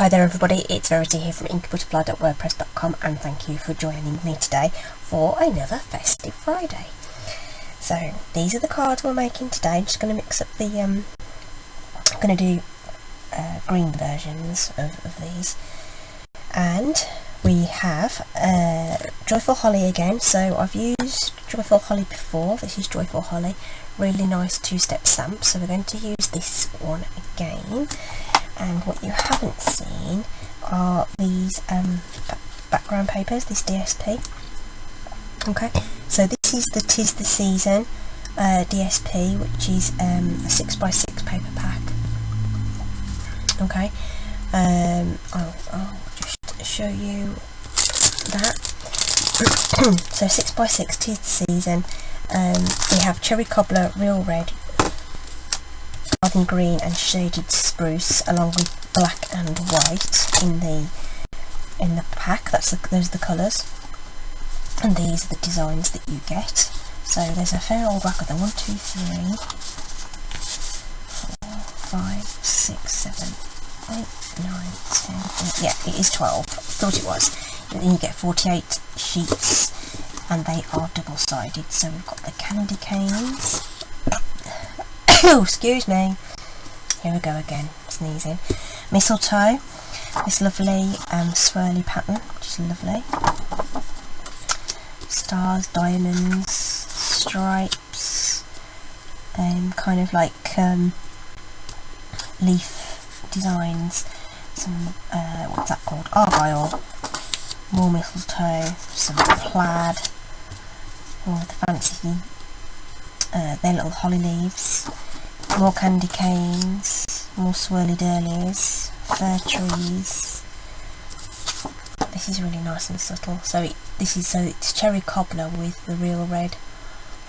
Hi there everybody, it's Verity here from inkybutterfly.wordpress.com, and thank you for joining me today for another Festive Friday. So these are the cards we're making today. I'm just going to mix up the, I'm going to do green versions of these. And we have Joyful Holly again. So I've used Joyful Holly before. This is Joyful Holly, really nice two-step stamp. So we're going to use this one again. And what you haven't seen are these background papers, this DSP. Okay, so this is the 'Tis the Season DSP, which is a 6x6 paper pack. Okay, I'll just show you that. So 6x6 'Tis the Season. We have Cherry Cobbler, Real Red, Garden Green and Shaded Spruce, along with black and white in the pack. Those are the colours, and these are the designs that you get. So there's a fair old rack of them. 1, 2, 3, 4, 5, 6, 7, 8, 9, 10. Yeah, it is 12. I thought it was. And then you get 48 sheets, and they are double-sided. So we've got the candy canes. Oh, excuse me. Here we go again, sneezing. Mistletoe, this lovely swirly pattern, which is lovely. Stars, diamonds, stripes, kind of like leaf designs. Some, what's that called? Argyle. More mistletoe, some plaid, all of the fancy, their little holly leaves. More candy canes, more swirly durlies, fir trees. This is really nice and subtle. So it's Cherry Cobbler with the Real Red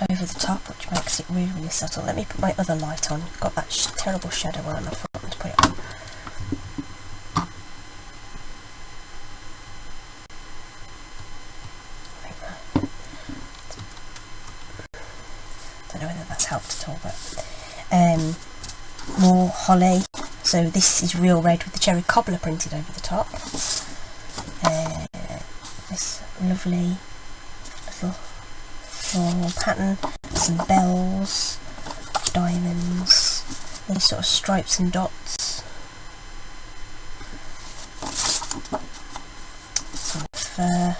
over the top, which makes it really, really subtle. Let me put my other light on. Got that terrible shadow on, and I've forgotten to put it on. Don't know whether that's helped at all, but. More holly, so this is Real Red with the Cherry Cobbler printed over the top. This lovely little floral pattern, some bells, diamonds, these sort of stripes and dots, some fir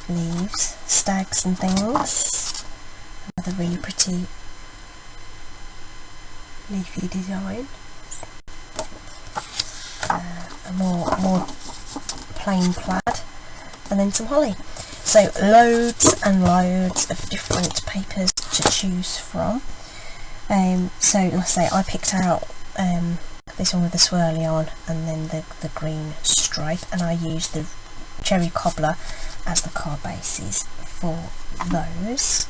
leaves, stags and things, another really pretty leafy design, more plain plaid, and then some holly. So loads and loads of different papers to choose from. So like I say, I picked out this one with the swirly on, and then the green stripe, and I used the Cherry Cobbler as the card bases for those.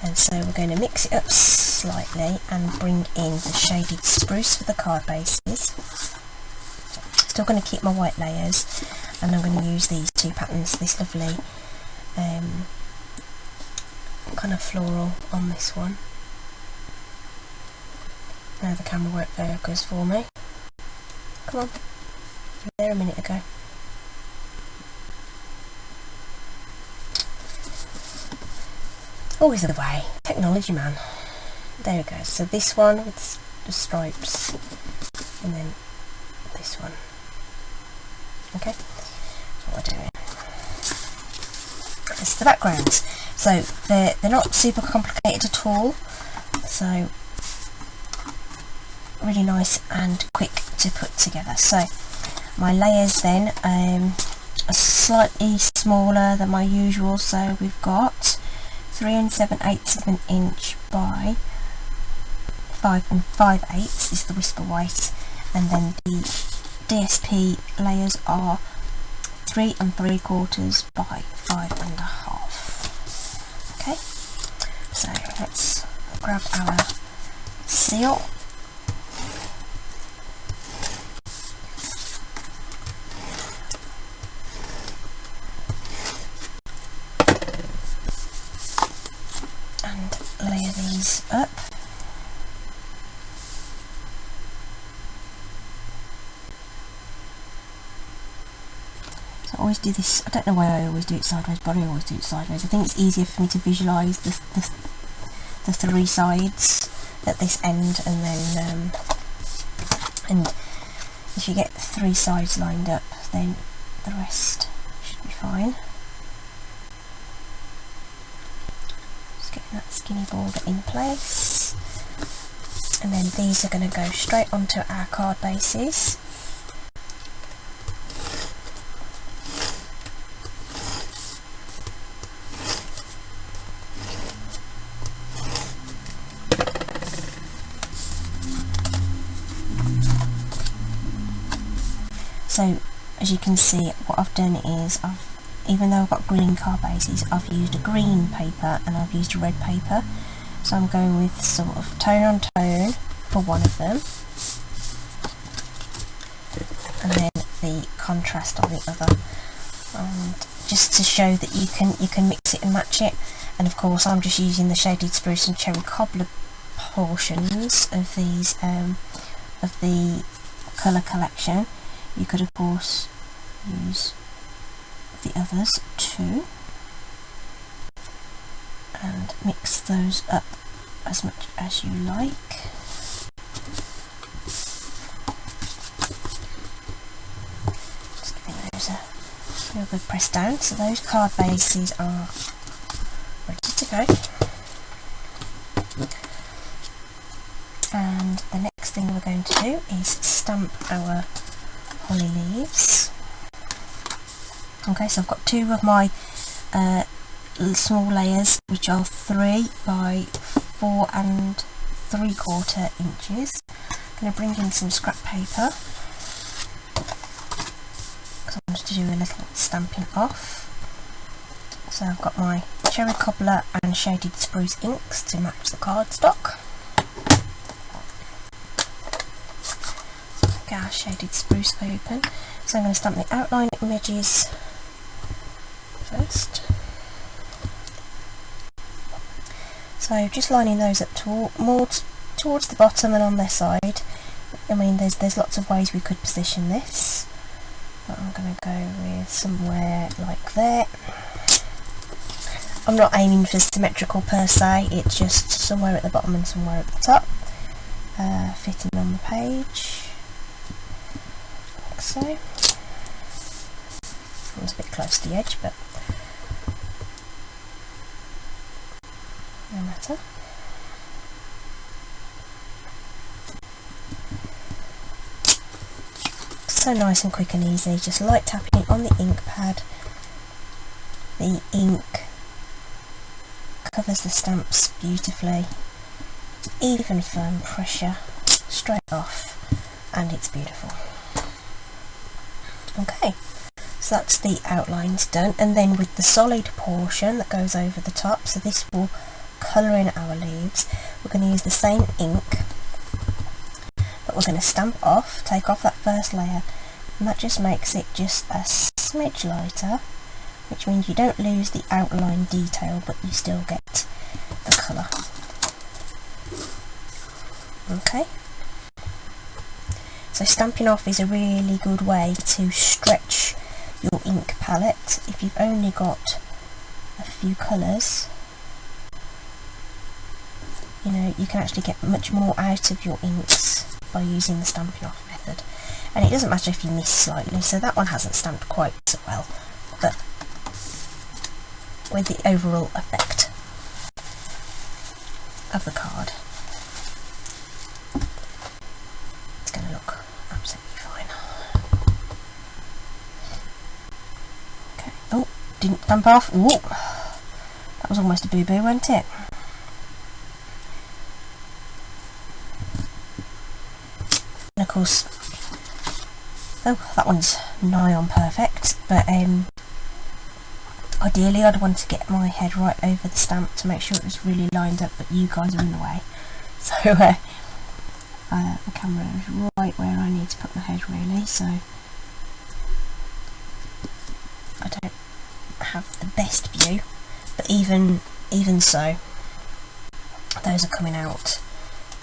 And so we're going to mix it up slightly and bring in the Shaded Spruce for the card bases. Still going to keep my white layers, and I'm going to use these two patterns, this lovely kind of floral on this one. Now the camera won't focus for me. Come on, you were there a minute ago. Always the way. Technology, man. There we go. So this one with the stripes, and then this one. Okay, that's what we're doing. It's the backgrounds. So they're not super complicated at all. So really nice and quick to put together. So my layers then are slightly smaller than my usual. So we've got 3 7/8 of an inch by 5 5/8 is the Whisper White, and then the DSP layers are 3 3/4 by 5 1/2. Okay, so let's grab our seal. Layer these up. always do this, I don't know why I always do it sideways, but I always do it sideways. I think it's easier for me to visualise the 3 sides at this end, and then and if you get 3 sides lined up, then the rest should be fine. Just getting that skinny border in place, and then these are going to go straight onto our card bases. So as you can see, what I've done is, even though I've got green card bases, I've used a green paper and I've used a red paper. So I'm going with sort of tone on tone for one of them, and then the contrast on the other, and just to show that you can mix it and match it. And of course I'm just using the shaded spruce and cherry cobbler portions of these of the colour collection. You could of course use the others too and mix those up as much as you like. Just giving those a real good press down. So those card bases are ready to go. And the next thing we're going to do is stamp our holly leaves. Okay, so I've got 2 of my small layers, which are 3 by 4 3/4 inches. I'm going to bring in some scrap paper because I want to do a little stamping off. So I've got my cherry cobbler and shaded spruce inks to match the cardstock. Get our shaded spruce open. So I'm going to stamp the outline images first. So just lining those up more towards the bottom and on their side. I mean, there's lots of ways we could position this, but I'm going to go with somewhere like there. I'm not aiming for symmetrical per se, it's just somewhere at the bottom and somewhere at the top, fitting on the page. So it's a bit close to the edge, but no matter. So nice and quick and easy, just light tapping it on the ink pad. The ink covers the stamps beautifully, even firm pressure straight off, and it's beautiful. Okay, so that's the outlines done, and then with the solid portion that goes over the top, so this will colour in our leaves, we're going to use the same ink, but we're going to stamp off, take off that first layer, and that just makes it just a smidge lighter, which means you don't lose the outline detail, but you still get the colour. Okay. So stamping off is a really good way to stretch your ink palette. If you've only got a few colours, you know, you can actually get much more out of your inks by using the stamping off method. And it doesn't matter if you miss slightly, so that one hasn't stamped quite so well, but with the overall effect of the card, it's going to look absolutely fine. Okay. Oh, didn't stamp off. Ooh, that was almost a boo-boo, wasn't it? And of course, oh, that one's nigh on perfect, but ideally I'd want to get my head right over the stamp to make sure it was really lined up, but you guys are in the way. So the camera is right where I need to put my head really, so I don't have the best view, but even so, those are coming out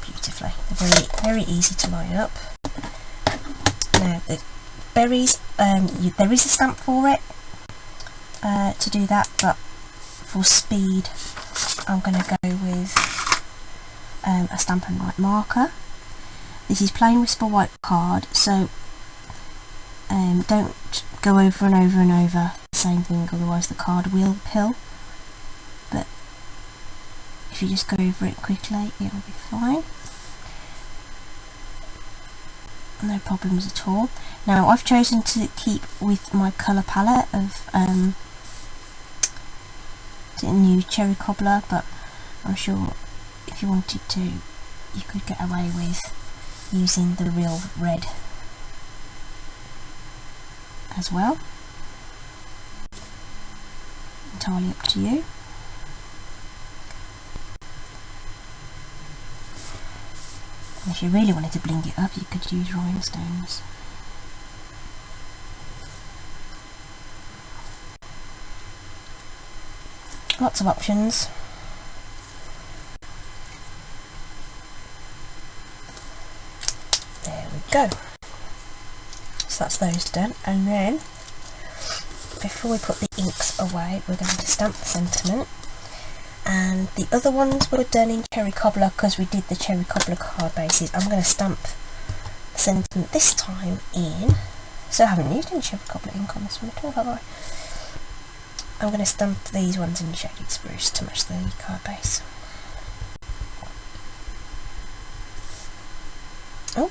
beautifully. They're very, very easy to line up. Now the berries, there is a stamp for it to do that, but for speed I'm going to go with a Stampin' White marker. This is plain whisper white card, so don't go over and over and over the same thing, otherwise the card will pill. But if you just go over it quickly, it will be fine. No problems at all. Now I've chosen to keep with my colour palette of new cherry cobbler, but I'm sure if you wanted to, you could get away with using the real red as well. Entirely up to you. And if you really wanted to bling it up, you could use rhinestones. Lots of options. There we go. So that's those done, and then before we put the inks away, we're going to stamp the sentiment. And the other ones were done in cherry cobbler because we did the cherry cobbler card bases. I'm going to stamp the sentiment this time in, so I haven't used any cherry cobbler ink on this one at all, have I? I'm going to stamp these ones in shaded spruce to match the card base. Oh,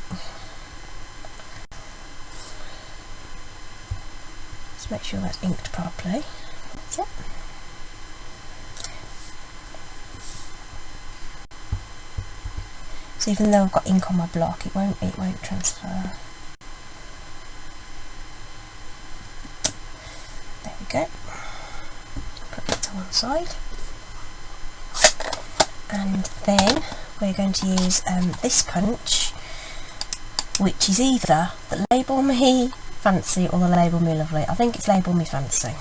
let's make sure that's inked properly. That's it. So even though I've got ink on my block, it won't transfer. There we go. Put that to one side. And then we're going to use this punch, which is either the Label Me Fancy or the Label Me Lovely. I think it's Label Me Fancy.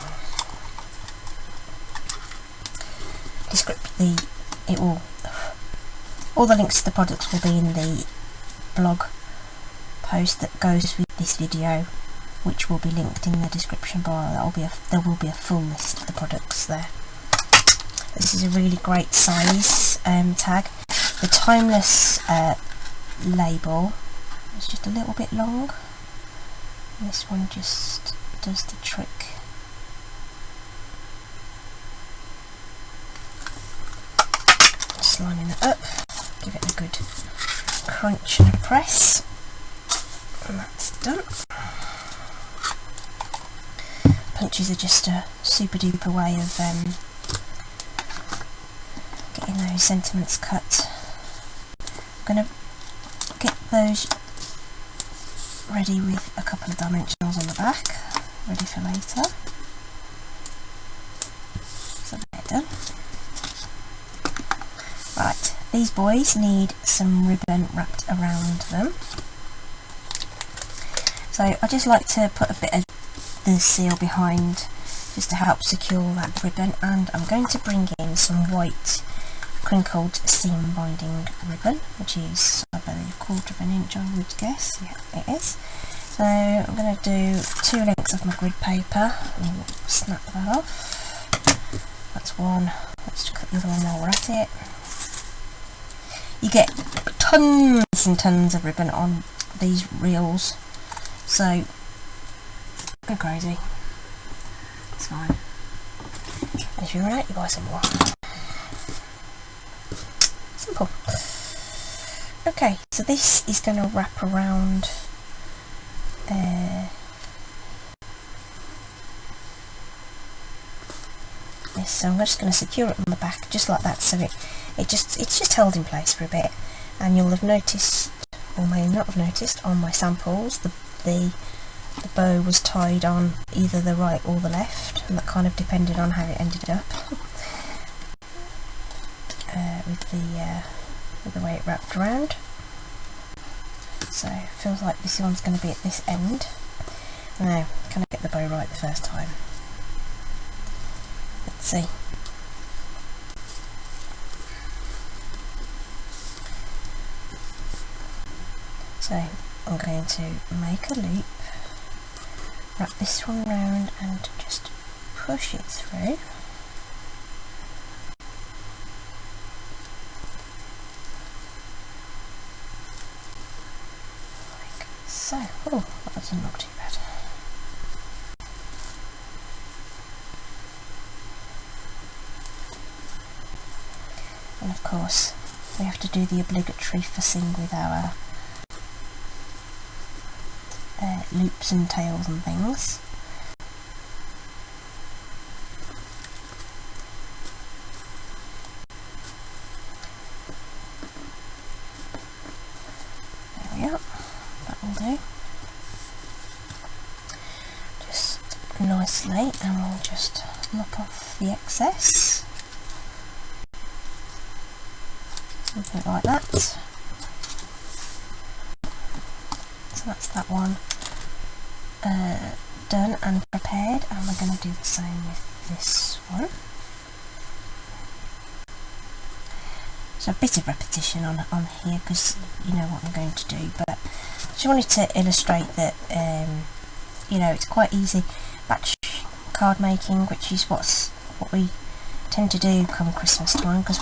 All the links to the products will be in the blog post that goes with this video, which will be linked in the description bar. There will be a full list of the products there. This is a really great size tag. The Timeless label is just a little bit long, and this one just does the trick. Just lining it up, give it a good crunch and a press, and that's done. Punches are just a super duper way of getting those sentiments cut. I'm going to get those ready with a couple of dimensionals on the back, ready for later. So they're done. Right, these boys need some ribbon wrapped around them. So I just like to put a bit of the seal behind just to help secure that ribbon, and I'm going to bring in some white crinkled seam binding ribbon, which is I believe 1/4 inch, I would guess. Yeah, it is. So I'm going to do 2 lengths of my grid paper and snap that off. That's one. Let's cut the other one while we're at it. You get tons and tons of ribbon on these reels, so go crazy. It's fine. And if you run out, you buy some more. Simple. Okay, so this is going to wrap around this. So I'm just going to secure it on the back just like that, so it's just held in place for a bit. And you'll have noticed, or may not have noticed, on my samples the bow was tied on either the right or the left, and that kind of depended on how it ended up. With the way it wrapped around. So it feels like this one's going to be at this end. Now, can I get the bow right the first time? Let's see. So I'm going to make a loop wrap this one round and just push it through. Like so. Oh, that doesn't look too bad. And of course, we have to do the obligatory fussing with our loops and tails and things. There we are, that will do. Just nicely, and we'll just knock off the excess. Something like that. So that's that one done and prepared, and we're going to do the same with this one. So a bit of repetition on here because you know what I'm going to do, but I just wanted to illustrate that you know, it's quite easy batch card making, which is what we tend to do come Christmas time, because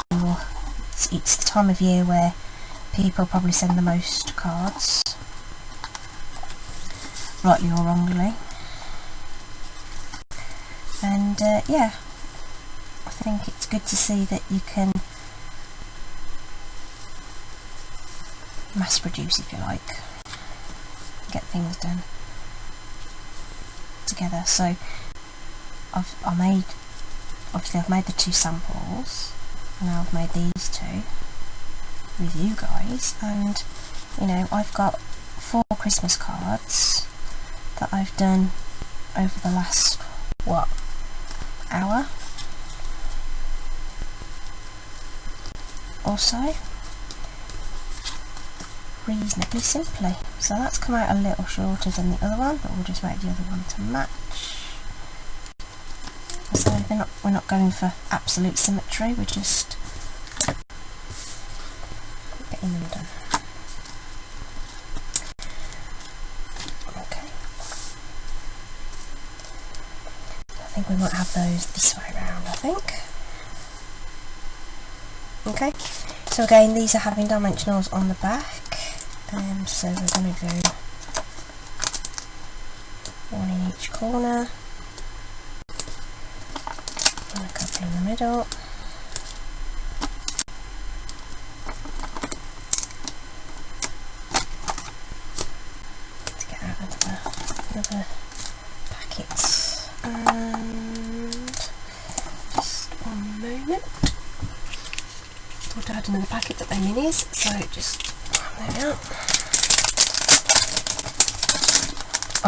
it's the time of year where people probably send the most cards, rightly or wrongly. And yeah, I think it's good to see that you can mass produce, if you like, get things done together. So I've made the 2 samples, and now I've made these 2 with you guys, and you know, I've got 4 Christmas cards that I've done over the last, what, hour or so, reasonably simply. So that's come out a little shorter than the other one, but we'll just make the other one to match. So we're not going for absolute symmetry, we're just getting them done. Okay. I think we might have those this way round, I think. Okay, so again, these are having dimensionals on the back, so we're going to do 1 in each corner, and a couple in the middle. Let's get out of another packet, and just 1 moment. Thought I had another packet, but they're minis, so just, there we are.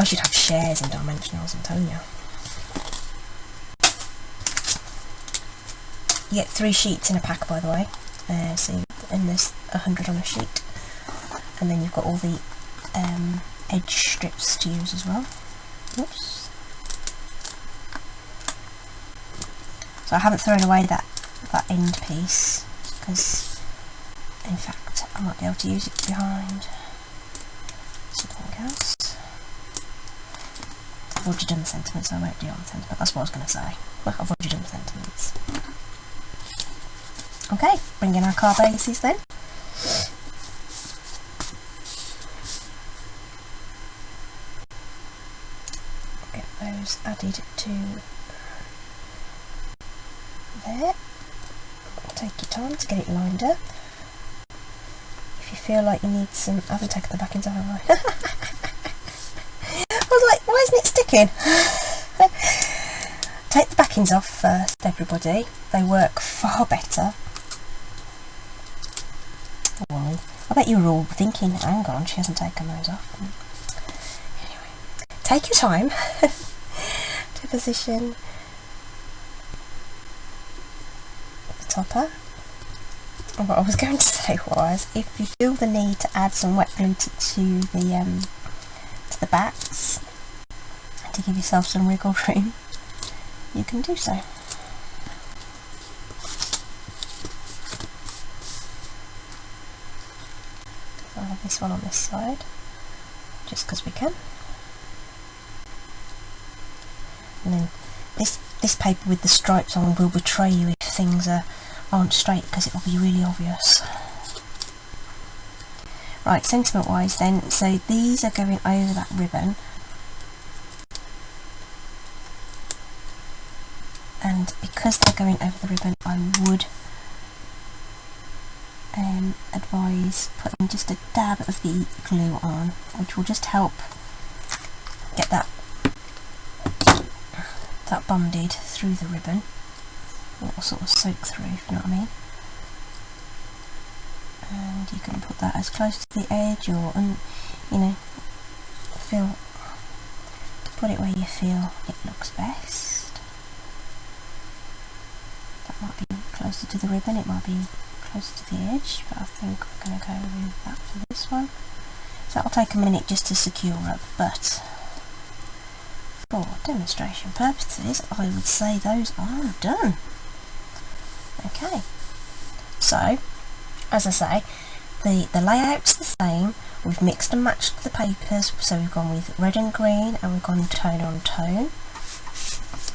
I should have shares in dimensionals, I'm telling you. You get 3 sheets in a pack, by the way, and there's 100 on a sheet, and then you've got all the edge strips to use as well. Oops. So I haven't thrown away that end piece, because in fact I might be able to use it behind something else. I've already done the sentiments, so I won't do it on the sentiment. That's what I was going to say. Well, I've already done the sentiments. Okay, bring in our card bases then. Get those added to there. Take your time to get it lined up. If you feel like you need some, I haven't taken the backings off, have I? I was like, why isn't it sticking? Take the backings off first, everybody. They work far better. Why? I bet you were all thinking, hang on, she hasn't taken those off. Anyway, take your time to position the topper. And what I was going to say was, if you feel the need to add some wet glue to the backs to give yourself some wriggle room, you can do so. I'll have this one on this side, just because we can. and then this paper with the stripes on will betray you if things aren't straight, because it will be really obvious. Right, sentiment wise then, so these are going over that ribbon, and because they're going over the ribbon, I would advise putting just a dab of the glue on, which will just help get that bonded through the ribbon. It will sort of soak through, if you know what I mean. And you can put that as close to the edge, or you know, put it where you feel it looks best. That might be closer to the ribbon, it might be closer to the edge, but I think we're going to go with that for this one. So that'll take a minute just to secure up, but for demonstration purposes I would say those are done. Okay, so as I say, the layout's the same. We've mixed and matched the papers, so we've gone with red and green, and we've gone tone on tone.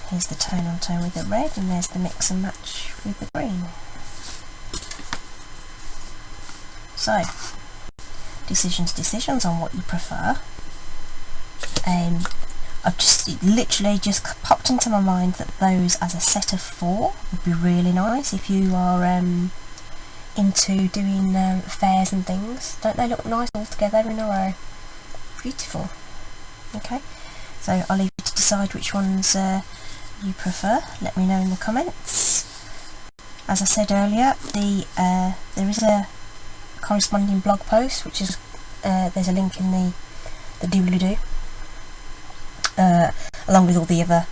Here's the tone on tone with the red, and there's the mix and match with the green. So, decisions on what you prefer. I've just literally just popped into my mind that those as a set of 4 would be really nice if you are into doing fairs and things. Don't they look nice all together in a row? Beautiful. Okay, so I'll leave you to decide which ones you prefer. Let me know in the comments. As I said earlier, there is a corresponding blog post, which is there's a link in the doobly-doo, along with all the other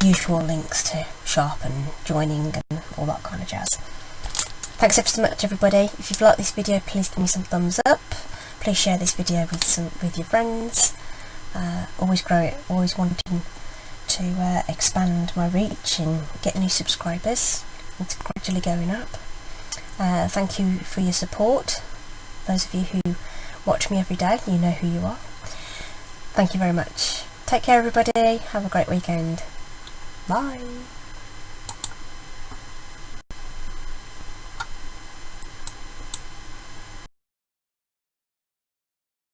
usual links to shop and joining and all that kind of jazz. Thanks ever so much, everybody. If you've liked this video, please give me some thumbs up. Please share this video with your friends. Always grow it, always wanting to expand my reach and get new subscribers. It's gradually going up. Thank you for your support. Those of you who watch me every day, you know who you are. Thank you very much. Take care, everybody. Have a great weekend. Bye.